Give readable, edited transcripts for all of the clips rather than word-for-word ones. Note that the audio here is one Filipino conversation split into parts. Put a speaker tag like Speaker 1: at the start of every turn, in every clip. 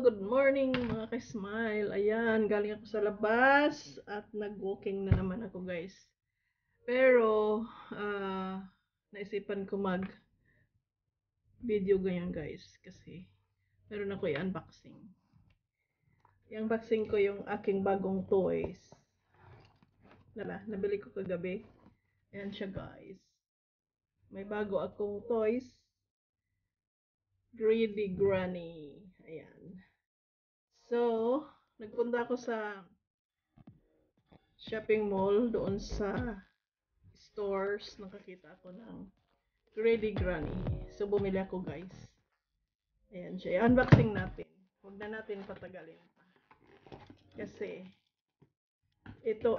Speaker 1: good morning mga ka-smile. Ayan, galing ako sa labas at nag-walking na naman ako guys. Pero, naisipan ko mag-video ganyan guys kasi meron ako i-unboxing. I-unboxing ko yung aking bagong toys. Nabili ko kagabi. Ayan siya guys. May bago akong toys. Greedy Granny. Ayan. So, nagpunta ako sa shopping mall doon sa stores. Nakakita ako ng Greedy Granny. So, bumili ako guys. Ayan siya. I-unboxing natin. Huwag na natin patagalin pa. Kasi, ito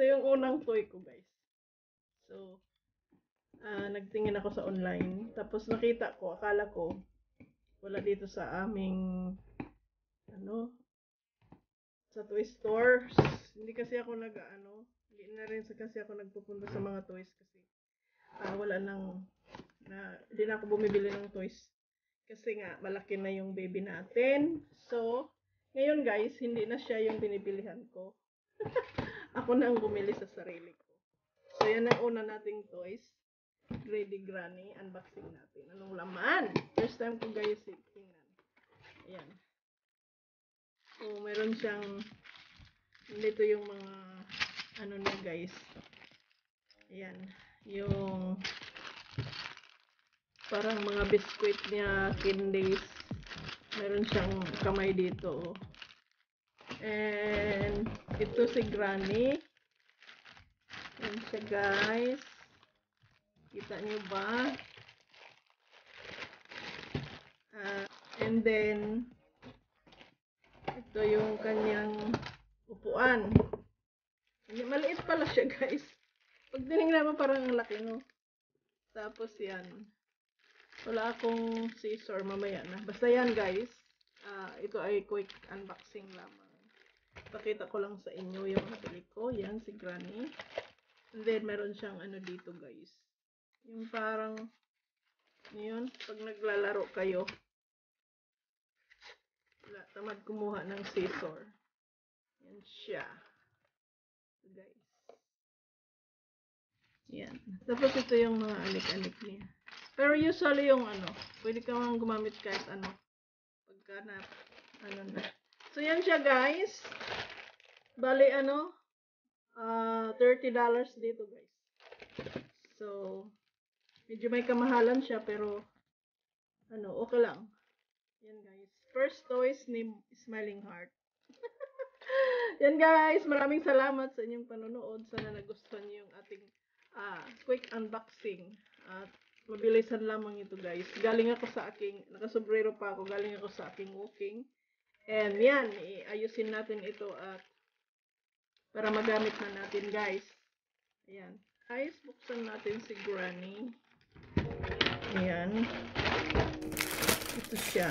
Speaker 1: yung unang toy ko guys. So, nagtingin ako sa online. Tapos nakita ko, akala ko, wala dito sa aming, sa toy stores. Hindi kasi ako hindi na rin kasi ako nagpupunta sa mga toys kasi hindi na ako bumibili ng toys. Kasi nga, malaki na yung baby natin. So, ngayon guys, hindi na siya yung binibilihan ko. Ako na ang bumili sa sarili ko. So, yan ang una nating toys. Greedy Granny. Unboxing natin. Anong laman? First time ko guys tingnan. Ayan. So, meron siyang dito yung mga niya guys. Ayan. Yung parang mga biscuit niya, candies. Meron siyang kamay dito. And ito si Granny. Ayan siya guys. Kita niyo ba? And then ito yung kanyang upuan. Maliit pala siya guys. Pag tinignan mo parang ang laki no. Tapos yan. Wala akong scissor mamaya na. Basta yan guys. Ito ay quick unboxing lamang. Pakita ko lang sa inyo yung nabili ko. Yan si Granny. And then meron siyang dito guys. Yung parang yun, pag naglalaro kayo. Wala, tamad kumuha ng scissor. Yan siya. So guys. Yan. Tapos ito yung mga anik-anik niya. Pero usually yung pwede ka mang gumamit kahit pagka na, na. So yan siya guys. Bali $30 dito guys. So, medyo may kamahalan siya pero okay lang. Yan guys. First toys ni Smiling Heart. Yan guys, maraming salamat sa inyong panonood. Sana nagustuhan niyo yung ating quick unboxing. At mabilisan lamang ito guys. Galing ako sa nakasombrero pa ako, galing ako sa aking walking. And yan, iayusin natin ito at para magamit na natin guys. Ayan. Guys, buksan natin si Granny. Ayan. Ito siya.